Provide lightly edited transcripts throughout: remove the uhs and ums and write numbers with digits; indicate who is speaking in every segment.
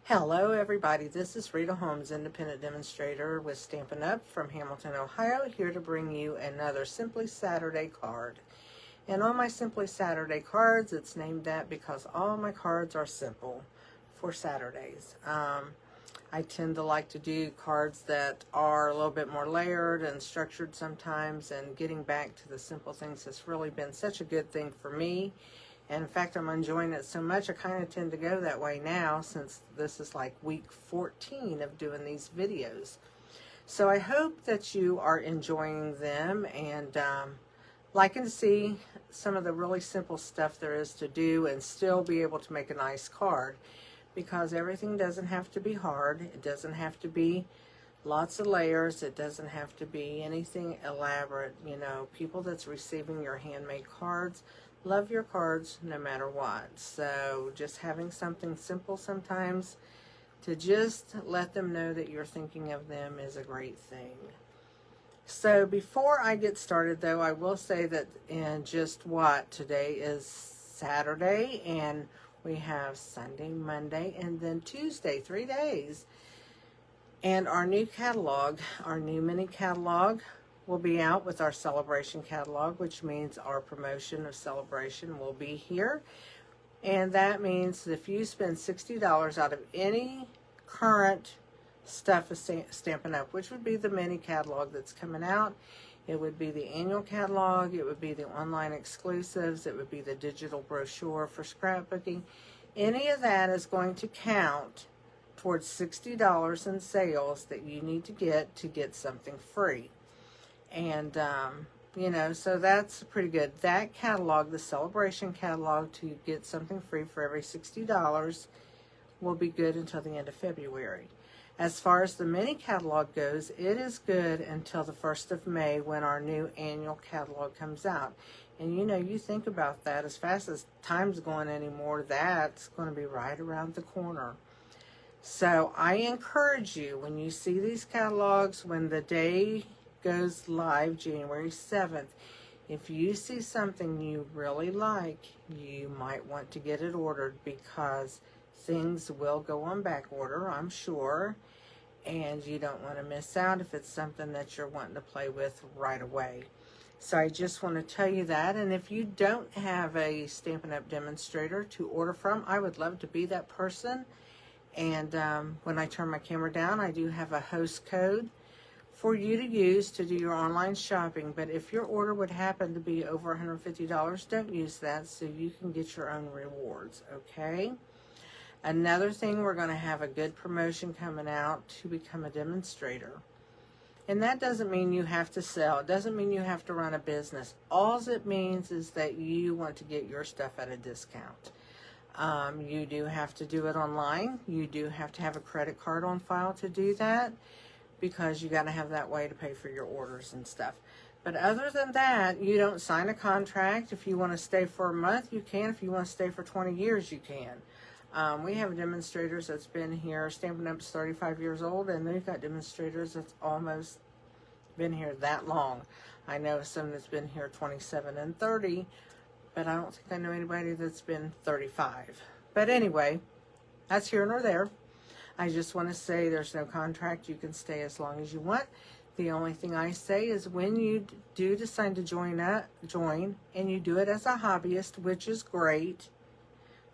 Speaker 1: Hello everybody, this is Rita Holmes, independent demonstrator with Stampin' Up! From Hamilton, Ohio, here to bring you another Simply Saturday card. And on my Simply Saturday cards, it's named that because all my cards are simple for Saturdays. I tend to like to do cards that are a little bit more layered and structured sometimes, and getting back to the simple things has really been such a good thing for me. And in fact, I'm enjoying it so much, I kind of tend to go that way now, since this is like week 14 of doing these videos. So I hope that you are enjoying them and liking to see some of the really simple stuff there is to do and still be able to make a nice card. Because everything doesn't have to be hard. It doesn't have to be lots of layers. It doesn't have to be anything elaborate. You know, people that's receiving your handmade cards love your cards no matter what. So just having something simple sometimes to just let them know that you're thinking of them is a great thing. So before I get started though, I will say that today is Saturday, and we have Sunday, Monday, and then Tuesday, 3 days. And our new catalog, our new mini catalog, will be out with our celebration catalog, which means our promotion of celebration will be here. And that means that if you spend $60 out of any current stuff of Stampin' Up!, which would be the mini catalog that's coming out, it would be the annual catalog, it would be the online exclusives, it would be the digital brochure for scrapbooking. Any of that is going to count towards $60 in sales that you need to get something free. And, you know, so that's pretty good. That catalog, the celebration catalog, to get something free for every $60 will be good until the end of February. As far as the mini catalog goes, it is good until the 1st of May when our new annual catalog comes out. And you know, you think about that, as fast as time's going anymore, that's going to be right around the corner. So I encourage you, when you see these catalogs, when the day goes live, January 7th, if you see something you really like, you might want to get it ordered, because things will go on back order, I'm sure, and you don't want to miss out if it's something that you're wanting to play with right away. So I just want to tell you that. And if you don't have a Stampin' Up! Demonstrator to order from, I would love to be that person. And when I turn my camera down, I do have a host code for you to use to do your online shopping. But if your order would happen to be over $150, don't use that, so you can get your own rewards, okay? Another thing, we're going to have a good promotion coming out to become a demonstrator. And that doesn't mean you have to sell. It doesn't mean you have to run a business. All it means is that you want to get your stuff at a discount. You do have to do it online. You do have to have a credit card on file to do that, because you got to have that way to pay for your orders and stuff. But other than that, you don't sign a contract. If you want to stay for a month, you can. If you want to stay for 20 years, you can. We have demonstrators that's been here, Stampin' Up's 35 years old, and they've got demonstrators that's almost been here that long. I know some that's been here 27 and 30, but I don't think I know anybody that's been 35. But anyway, that's here nor there. I just want to say there's no contract. You can stay as long as you want. The only thing I say is, when you do decide to join, and you do it as a hobbyist, which is great,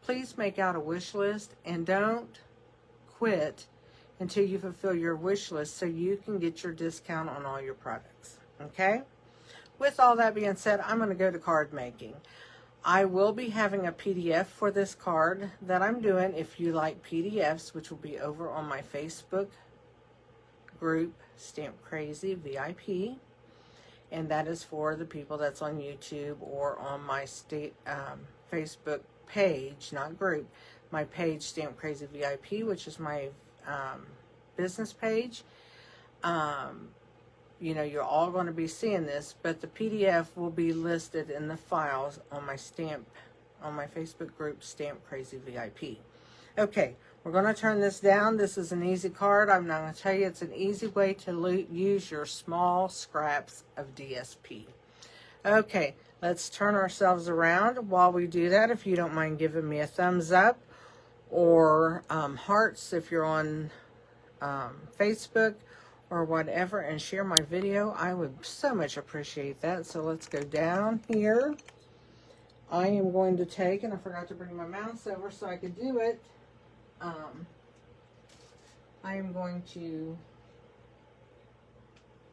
Speaker 1: please make out a wish list, and don't quit until you fulfill your wish list, so you can get your discount on all your products, okay? With all that being said, I'm going to go to card making. I will be having a PDF for this card that I'm doing. If you like PDFs, which will be over on my Facebook group, Stamp Crazy VIP, and that is for the people that's on YouTube or on my Facebook page, not group, my page, Stamp Crazy VIP, which is my business page. You know, you're all going to be seeing this, but the PDF will be listed in the files on my Facebook group, Stamp Crazy VIP. Okay, we're going to turn this down. This is an easy card. I'm not going to tell you, it's an easy way to use your small scraps of DSP. Okay, let's turn ourselves around. While we do that, if you don't mind giving me a thumbs up or hearts if you're on Facebook or whatever, and share my video. I would so much appreciate that. So let's go down here. I am going to take, and I forgot to bring my mouse over so I could do it. I am going to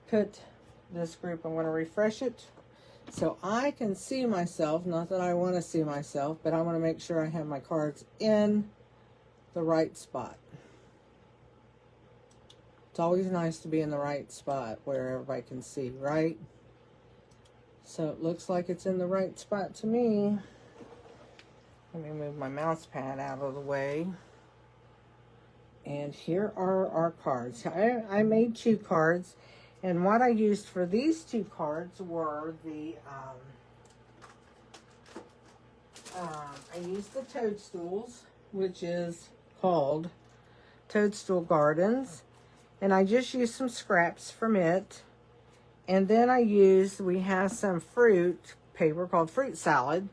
Speaker 1: put this group, I'm going to refresh it so I can see myself. Not that I want to see myself, but I want to make sure I have my cards in the right spot. It's always nice to be in the right spot where everybody can see, right? So it looks like it's in the right spot to me. Let me move my mouse pad out of the way. And here are our cards. I made 2 cards, and what I used for these 2 cards were the, I used the toadstools, which is called Toadstool Gardens. And I just used some scraps from it. And then we have some fruit paper called Fruit Salad.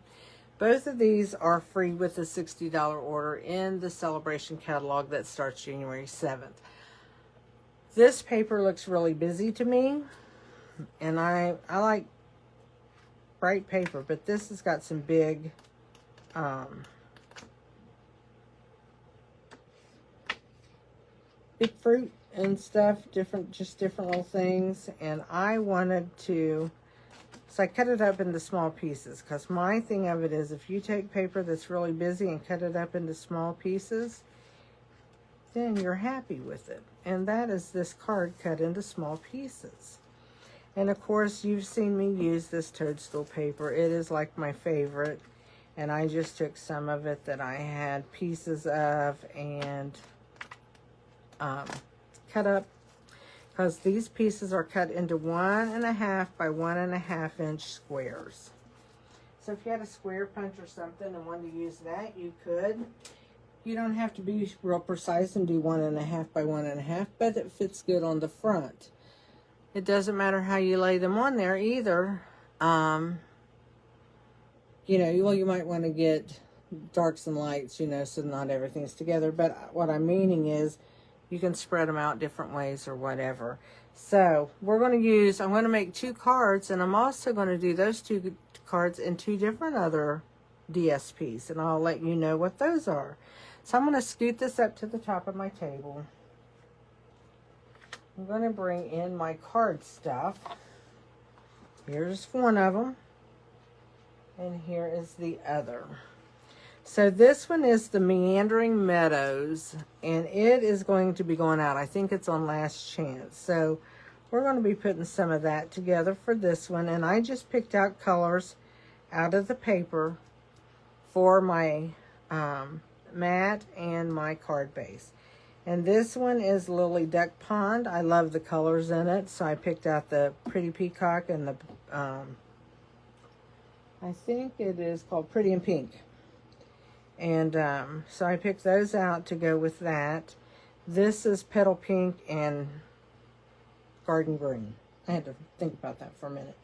Speaker 1: Both of these are free with a $60 order in the Celebration catalog that starts January 7th. This paper looks really busy to me. And I like bright paper, but this has got some big big fruit and stuff, just different little things. And I wanted to, so I cut it up into small pieces, because my thing of it is, if you take paper that's really busy and cut it up into small pieces, then you're happy with it. And that is this card cut into small pieces. And of course, you've seen me use this toadstool paper. It is like my favorite. And I just took some of it that I had pieces of and cut up, because these pieces are cut into 1.5 by 1.5 inch squares. So if you had a square punch or something and wanted to use that, you could. You don't have to be real precise and do 1.5 by 1.5, but it fits good on the front. It doesn't matter how you lay them on there either. You know, well, you might want to get darks and lights, you know, so not everything's together. But what I'm meaning is, you can spread them out different ways or whatever. So I'm going to make 2 cards, and I'm also going to do those 2 cards in 2 different other DSPs, and I'll let you know what those are. So I'm going to scoot this up to the top of my table. I'm going to bring in my card stuff. Here's one of them, and here is the other. So this one is the Meandering Meadows, and it is going to be going out. I think it's on last chance. So we're going to be putting some of that together for this one. And I just picked out colors out of the paper for my mat and my card base. And this one is Lily Duck Pond. I love the colors in it, so I picked out the Pretty Peacock and the, I think it is called Pretty in Pink. And so I picked those out to go with that. This is Petal Pink and Garden Green. I had to think about that for a minute.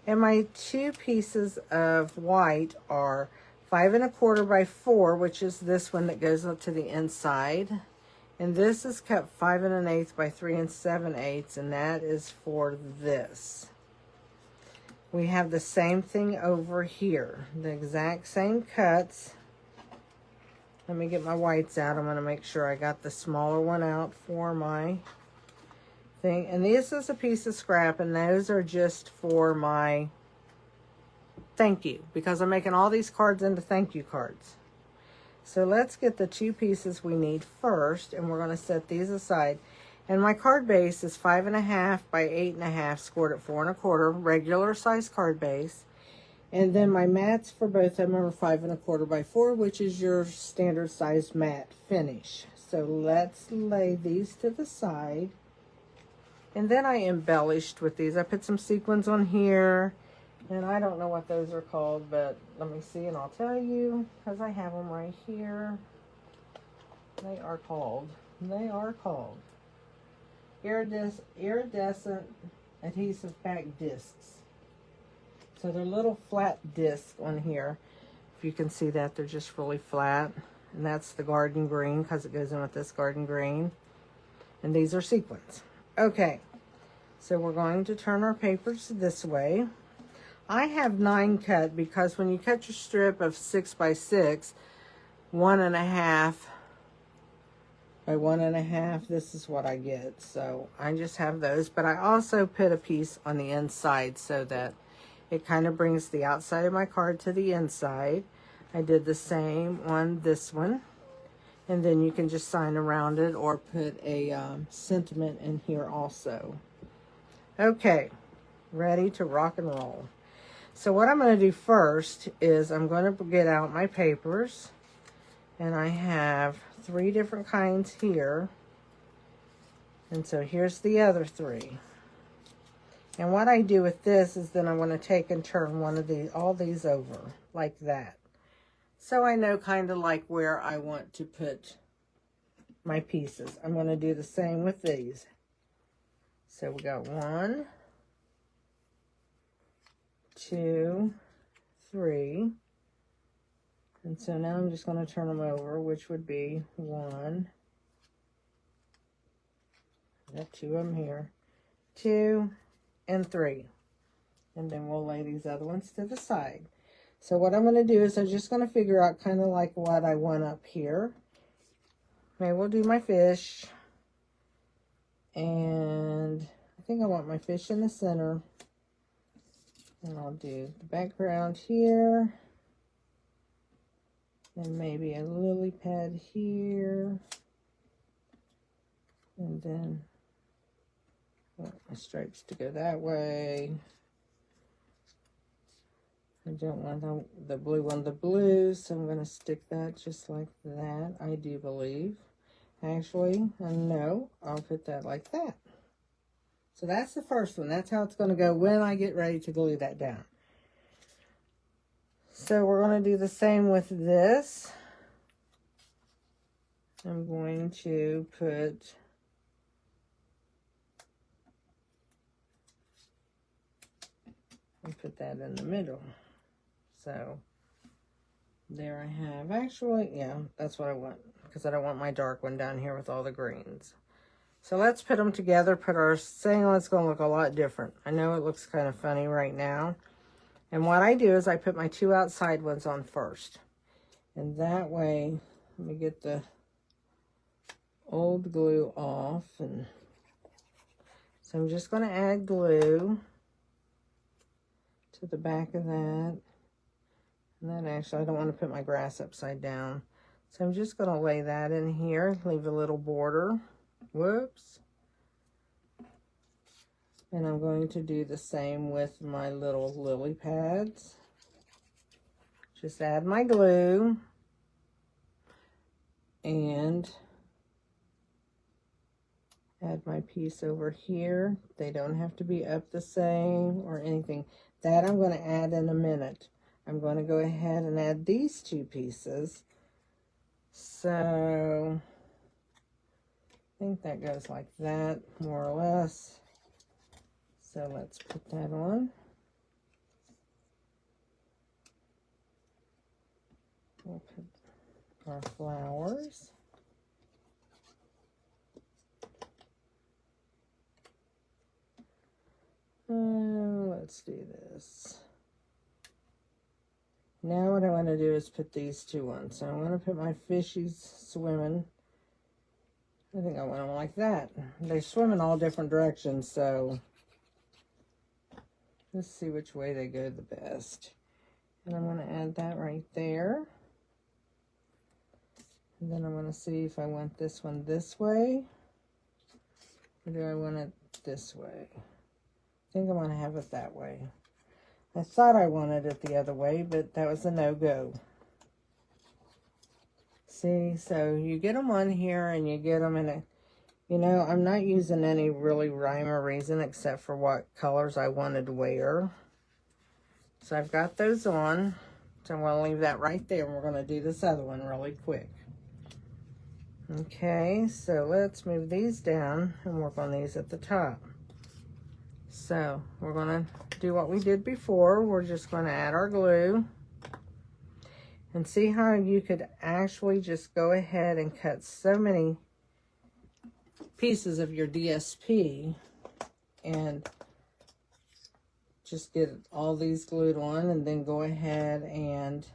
Speaker 1: And my 2 pieces of white are 5 1/4 by 4, which is this one that goes up to the inside. And this is cut 5 1/8 by 3 7/8, and that is for this. We have the same thing over here. The exact same cuts. Let me get my whites out. I'm going to make sure I got the smaller one out for my thing. And this is a piece of scrap, and those are just for my thank you, because I'm making all these cards into thank you cards. So let's get the 2 pieces we need first, and we're going to set these aside. And my card base is 5 1/2 by 8 1/2, scored at 4 1/4, regular size card base. And then my mats for both of them are 5 1/4 by 4, which is your standard size mat finish. So let's lay these to the side. And then I embellished with these. I put some sequins on here, and I don't know what those are called, but let me see and I'll tell you, because I have them right here. They are called iridescent adhesive pack discs. So they're little flat discs on here. If you can see that, they're just really flat. and that's the garden green because it goes in with this garden green. And these are sequins. Okay, so we're going to turn our papers this way. I have 9 cut because when you cut your strip of 6 by 6, 1.5 by 1.5, this is what I get. So I just have those, but I also put a piece on the inside so that it kind of brings the outside of my card to the inside. I did the same on this one. And then you can just sign around it or put a sentiment in here also. Okay, ready to rock and roll. So what I'm going to do first is I'm going to get out my papers. And I have 3 different kinds here. And so here's the other 3. And what I do with this is then I want to take and turn all these over like that. So I know kind of like where I want to put my pieces. I'm going to do the same with these. So we got 1, 2, 3. And so now I'm just going to turn them over, which would be 1. I got 2 of them here. 2 and 3. And then we'll lay these other ones to the side. So what I'm going to do is I'm just going to figure out kind of like what I want up here. Maybe we'll do my fish. And I think I want my fish in the center. And I'll do the background here. And maybe a lily pad here. And then I want my stripes to go that way. I don't want the blue on the blue, so I'm going to stick that just like that, I do believe. Actually, no, I'll put that like that. So that's the first one. That's how it's going to go when I get ready to glue that down. So we're going to do the same with this. I'm going to put that in the middle. So there I have, actually, yeah, that's what I want, because I don't want my dark one down here with all the greens. So let's put them together, put our single. It's going to look a lot different. I know it looks kind of funny right now. And what I do is I put my 2 outside ones on first. And that way, let me get the old glue off. And so I'm just going to add glue to the back of that. And then actually, I don't want to put my grass upside down. So I'm just going to lay that in here, leave a little border. Whoops. And I'm going to do the same with my little lily pads. Just add my glue. And add my piece over here. They don't have to be up the same or anything. That I'm going to add in a minute. I'm going to go ahead and add these 2 pieces. So I think that goes like that, more or less. So let's put that on. We'll put our flowers. Let's do this. Now what I want to do is put these 2 on. So I want to put my fishies swimming. I think I want them like that. They swim in all different directions, so let's see which way they go the best. And I'm going to add that right there. And then I'm going to see if I want this one this way, or do I want it this way? I think I'm going to have it that way. I thought I wanted it the other way, but that was a no-go. See, so you get them on here and you get them in a, you know, I'm not using any really rhyme or reason except for what colors I wanted to wear. So I've got those on. So I'm going to leave that right there, and we're going to do this other one really quick. Okay, so let's move these down and work on these at the top. So we're going to do what we did before. We're just going to add our glue. And see how you could actually just go ahead and cut so many pieces of your DSP and just get all these glued on, and then go ahead and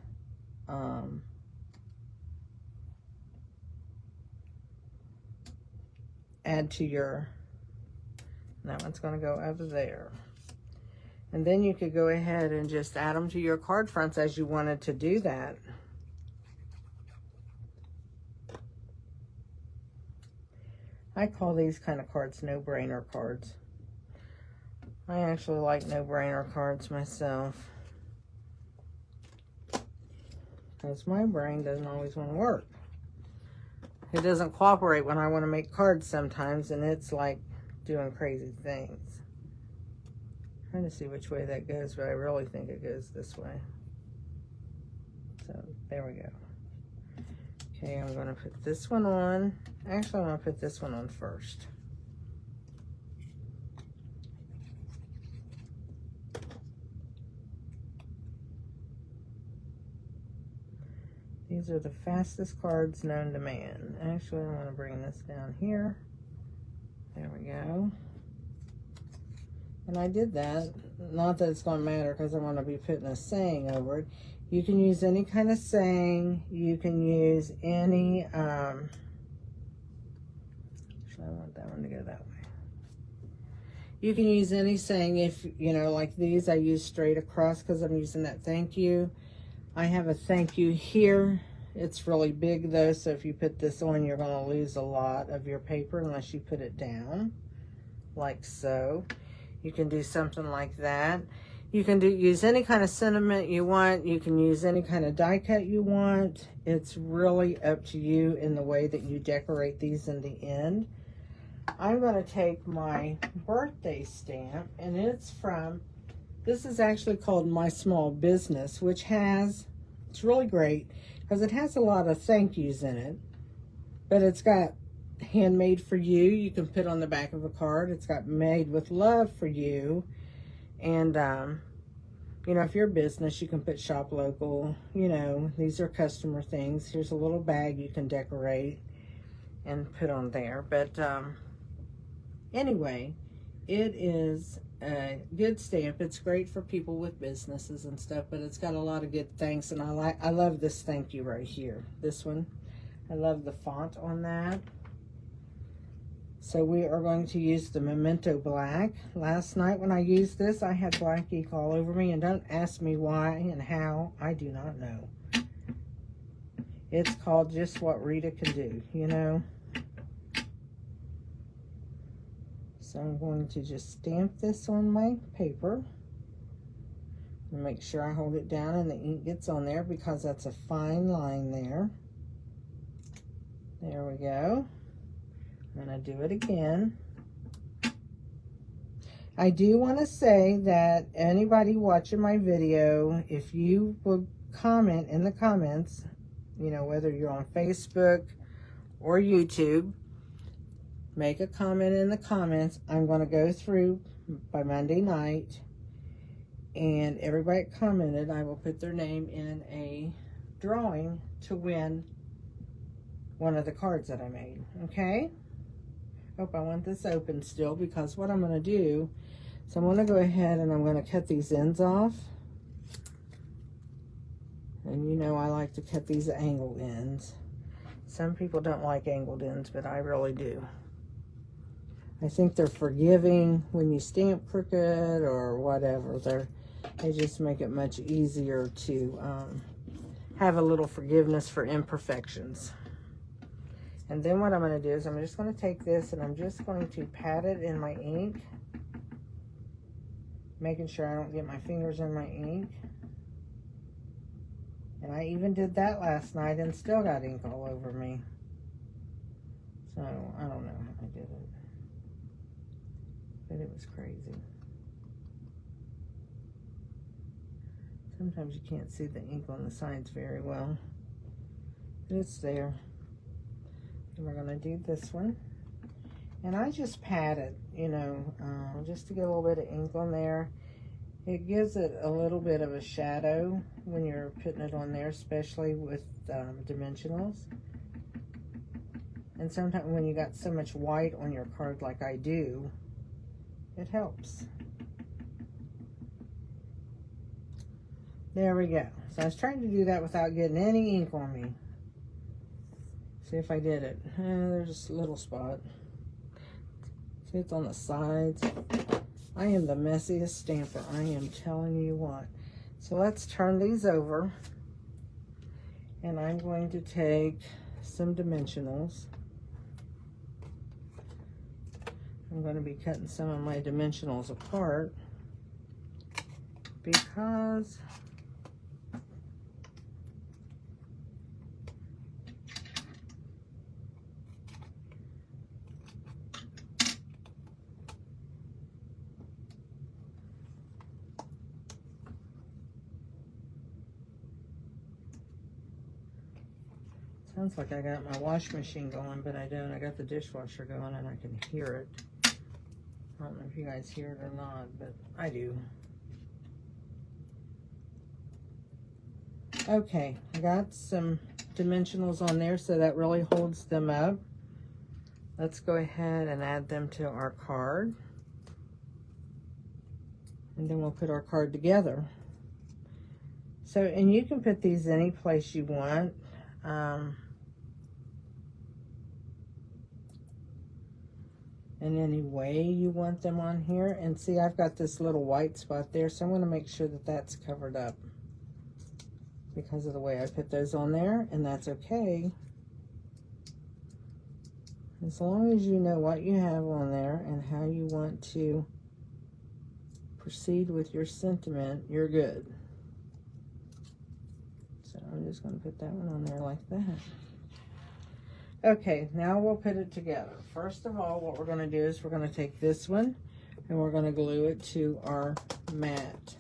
Speaker 1: add to your, that one's going to go over there. And then you could go ahead and just add them to your card fronts as you wanted to do that. I call these kind of cards no-brainer cards. I actually like no-brainer cards myself, because my brain doesn't always want to work. It doesn't cooperate when I want to make cards sometimes, and it's like doing crazy things. I'm trying to see which way that goes, but I really think it goes this way. So there we go. Okay, I'm going to put this one on. Actually, I'm going to put this one on first. These are the fastest cards known to man. Actually, I'm going to bring this down here. There we go. And I did that. Not that it's going to matter, because I want to be putting a saying over it. You can use any kind of saying. You can use any, actually, I want that one to go that way. You can use any saying. If, you know, like these, I use straight across because I'm using that thank you. I have a thank you here. It's really big though, so if you put this on, you're going to lose a lot of your paper unless you put it down, like so. You can do something like that. You can use any kind of sentiment you want. You can use any kind of die cut you want. It's really up to you in the way that you decorate these in the end. I'm going to take my birthday stamp, and it's from, this is actually called My Small Business, which has, it's really great because it has a lot of thank yous in it, but it's got handmade for you. You can put on the back of a card. It's got made with love for you. And, you know, if you're a business, you can put shop local. You know, these are customer things. Here's a little bag you can decorate and put on there. But anyway, it is a good stamp. It's great for people with businesses and stuff, but it's got a lot of good thanks. And I love this thank you right here. This one. I love the font on that. So we are going to use the Memento Black. Last night when I used this, I had black ink all over me, and don't ask me why and how. I do not know. It's called just what Rita can do, you know. So I'm going to just stamp this on my paper and make sure I hold it down and the ink gets on there, because that's a fine line there. There we go. I'm going to do it again. I do want to say that anybody watching my video, if you would comment in the comments, you know, whether you're on Facebook or YouTube, make a comment in the comments. I'm going to go through by Monday night, and everybody that commented, I will put their name in a drawing to win one of the cards that I made, okay? Hope I want this open still, because what I'm going to do is I'm going to go ahead and I'm going to cut these ends off. And you know I like to cut these angled ends. Some people don't like angled ends, but I really do. I think they're forgiving when you stamp crooked or whatever. They just make it much easier to have a little forgiveness for imperfections. And then what I'm going to do is I'm just going to take this and I'm just going to pat it in my ink, making sure I don't get my fingers in my ink. And I even did that last night and still got ink all over me. So I don't know how I did it, but it was crazy. Sometimes you can't see the ink on the sides very well, but it's there. And we're going to do this one. And I just pat it, you know, just to get a little bit of ink on there. It gives it a little bit of a shadow when you're putting it on there, especially with dimensionals. And sometimes when you got so much white on your card like I do, it helps. There we go. So I was trying to do that without getting any ink on me. See if I did it. There's a little spot. See, it's on the sides. I am the messiest stamper. I am telling you what. So let's turn these over. And I'm going to take some dimensionals. I'm going to be cutting some of my dimensionals apart because sounds like I got my wash machine going, but I don't. I got the dishwasher going and I can hear it. I don't know if you guys hear it or not, but I do. Okay, I got some dimensionals on there, so that really holds them up. Let's go ahead and add them to our card. And then we'll put our card together. So, and you can put these any place you want. In any way you want them on here. And see, I've got this little white spot there, so I'm going to make sure that that's covered up because of the way I put those on there, and that's okay. As long as you know what you have on there and how you want to proceed with your sentiment, you're good. So I'm just going to put that one on there like that. Okay, now we'll put it together. First of all, what we're going to do is we're going to take this one and we're going to glue it to our mat.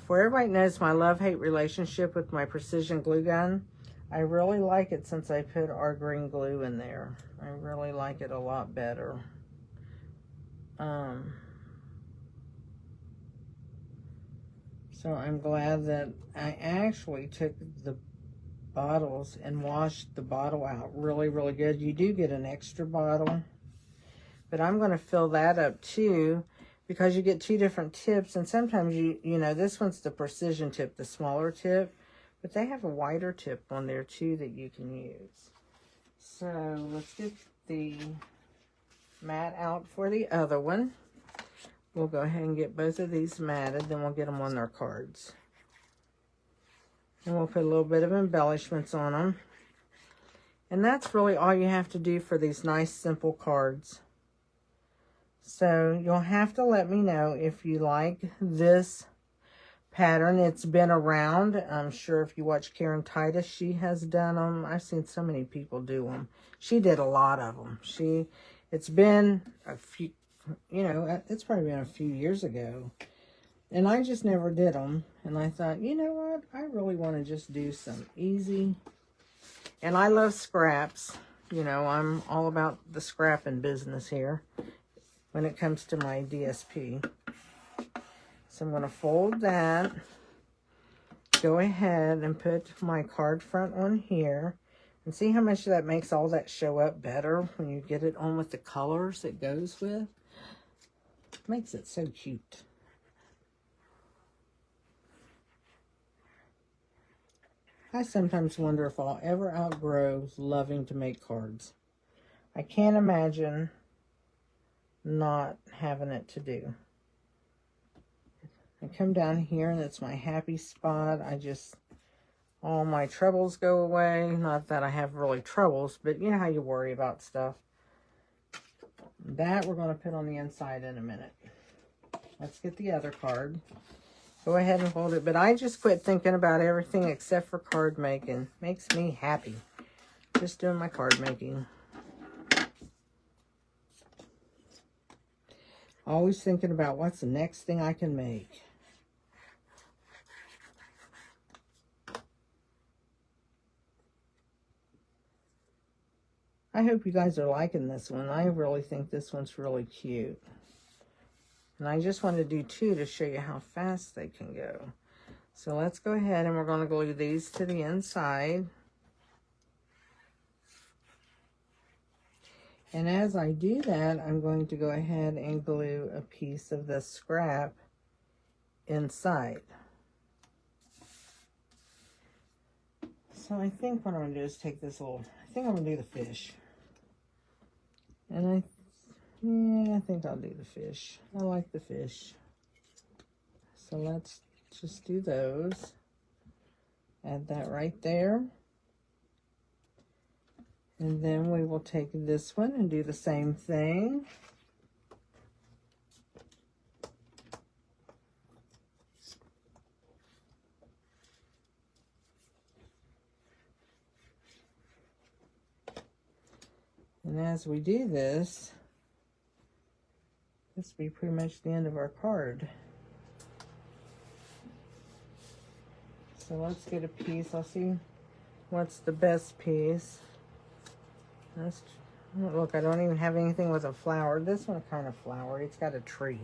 Speaker 1: For everybody knows my love-hate relationship with my precision glue gun, I really like it since I put our green glue in there. I really like it a lot better. So I'm glad that I actually took the bottles and washed the bottle out really, really good. You do get an extra bottle, but I'm going to fill that up too because you get two different tips, and sometimes you know, this one's the precision tip, the smaller tip, but they have a wider tip on there too that you can use. So let's get the mat out for the other one. We'll go ahead and get both of these matted, then we'll get them on their cards. And we'll put a little bit of embellishments on them. And that's really all you have to do for these nice, simple cards. So you'll have to let me know if you like this pattern. It's been around. I'm sure if you watch Karen Titus, she has done them. I've seen so many people do them. She did a lot of them. It's been a few, you know, it's probably been a few years ago. And I just never did them. And I thought, you know what? I really want to just do some easy. And I love scraps. You know, I'm all about the scrapping business here when it comes to my DSP. So I'm going to fold that. Go ahead and put my card front on here. And see how much that makes all that show up better when you get it on with the colors it goes with. It makes it so cute. I sometimes wonder if I'll ever outgrow loving to make cards. I can't imagine not having it to do. I come down here and it's my happy spot. All my troubles go away. Not that I have really troubles, but you know how you worry about stuff. That we're going to put on the inside in a minute. Let's get the other card. Go ahead and hold it. But I just quit thinking about everything except for card making. Makes me happy. Just doing my card making. Always thinking about what's the next thing I can make. I hope you guys are liking this one. I really think this one's really cute. And I just want to do 2 to show you how fast they can go. So let's go ahead and we're going to glue these to the inside. And as I do that, I'm going to go ahead and glue a piece of the scrap inside. So I think what I'm going to do is take this little, I think I'm going to do the fish. And I think I'll do the fish. I like the fish. So let's just do those. Add that right there. And then we will take this one and do the same thing. And as we do this, this will be pretty much the end of our card. So let's get a piece. I'll see what's the best piece. Look, I don't even have anything with a flower. This one kind of flowery. It's got a tree.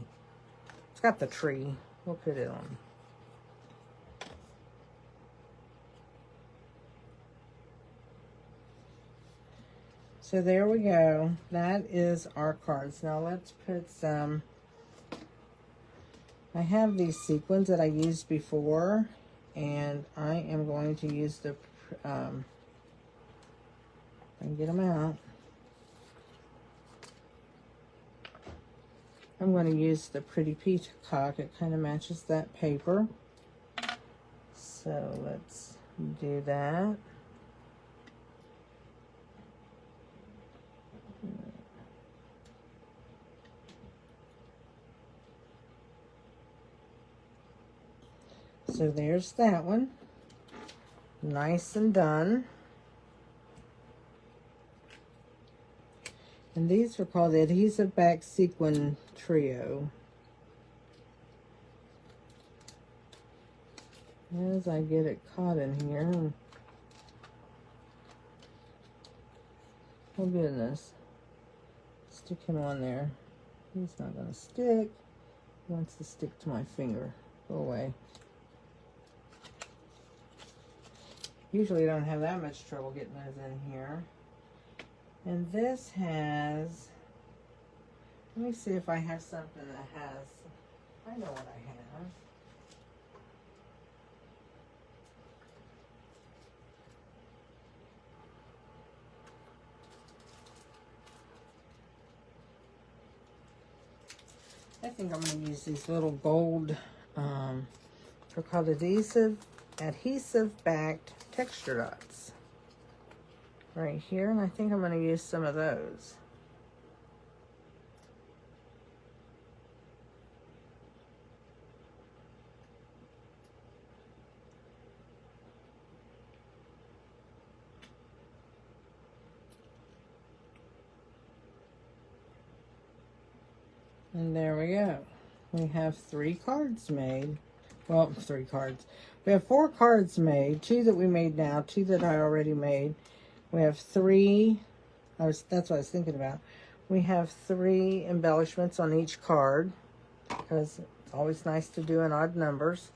Speaker 1: It's got the tree. We'll put it on. So there we go. That is our cards. Now let's put some. I have these sequins that I used before, and I am going to use the, I can get them out. I'm going to use the Pretty Peacock. It kind of matches that paper. So let's do that. So there's that one. Nice and done. And these are called the Adhesive Back Sequin Trio. As I get it caught in here. Oh goodness. Stick him on there. He's not going to stick. He wants to stick to my finger. Go away. Usually I don't have that much trouble getting those in here. And this has, let me see if I have something that has, I know what I have. I think I'm going to use these little gold, they're called adhesive backed texture dots right here, and I think I'm going to use some of those. And there we go. We have 3 cards made. Well, 3 cards. We have 4 cards made. 2 that we made now. 2 that I already made. We have 3. That's what I was thinking about. We have 3 embellishments on each card, because it's always nice to do in odd numbers.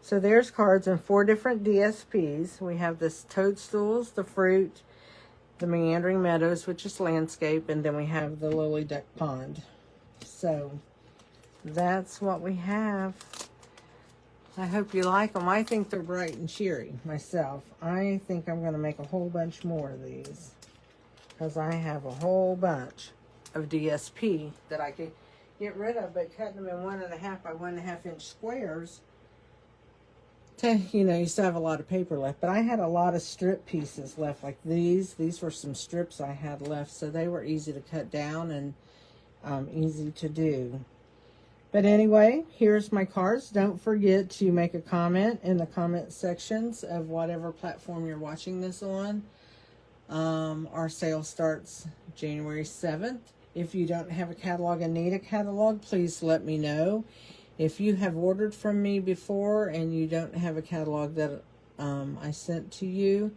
Speaker 1: So there's cards in 4 different DSPs. We have this toadstools, the fruit, the meandering meadows, which is landscape, and then we have the lily duck pond. So that's what we have. I hope you like them. I think they're bright and cheery myself. I think I'm going to make a whole bunch more of these, because I have a whole bunch of DSP that I could get rid of, but cutting them in 1.5 by 1.5 inch squares, you still have a lot of paper left. But I had a lot of strip pieces left, like these. These were some strips I had left, so they were easy to cut down and easy to do. But anyway, here's my cards. Don't forget to make a comment in the comment sections of whatever platform you're watching this on. Our sale starts January 7th. If you don't have a catalog and need a catalog, please let me know. If you have ordered from me before and you don't have a catalog that I sent to you,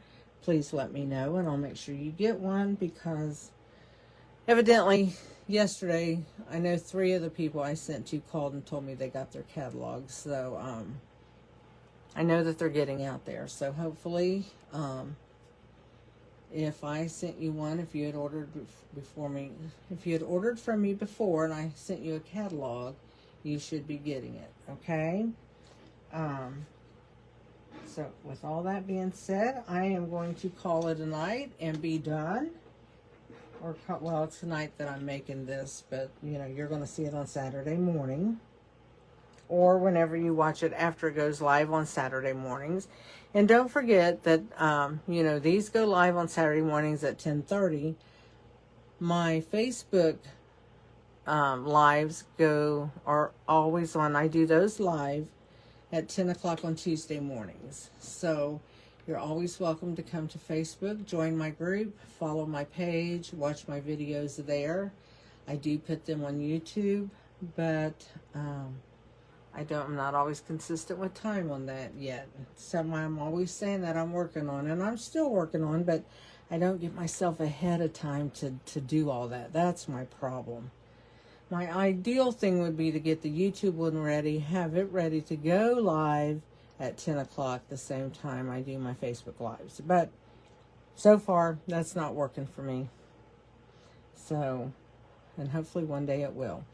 Speaker 1: please let me know, and I'll make sure you get one, because evidently yesterday, I know 3 of the people I sent to called and told me they got their catalogs. So I know that they're getting out there. So hopefully, if I sent you one, if you had ordered before me, if you had ordered from me before and I sent you a catalog, you should be getting it. Okay. So with all that being said, I am going to call it a night and be done. Or, well, it's tonight that I'm making this, but, you know, you're going to see it on Saturday morning. Or whenever you watch it after it goes live on Saturday mornings. And don't forget that, you know, these go live on Saturday mornings at 10:30. My Facebook lives are always on. I do those live at 10 o'clock on Tuesday mornings. So you're always welcome to come to Facebook, join my group, follow my page, watch my videos there. I do put them on YouTube, but I'm not always consistent with time on that yet. So I'm always saying that I'm working on, and I'm still working on, but I don't get myself ahead of time to do all that. That's my problem. My ideal thing would be to get the YouTube one ready, have it ready to go live at 10 o'clock the same time I do my Facebook Lives. But so far, that's not working for me. So, and hopefully one day it will.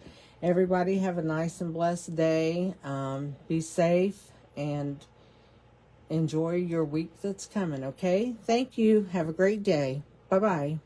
Speaker 1: Everybody have a nice and blessed day. Be safe and enjoy your week that's coming, okay? Thank you. Have a great day. Bye-bye.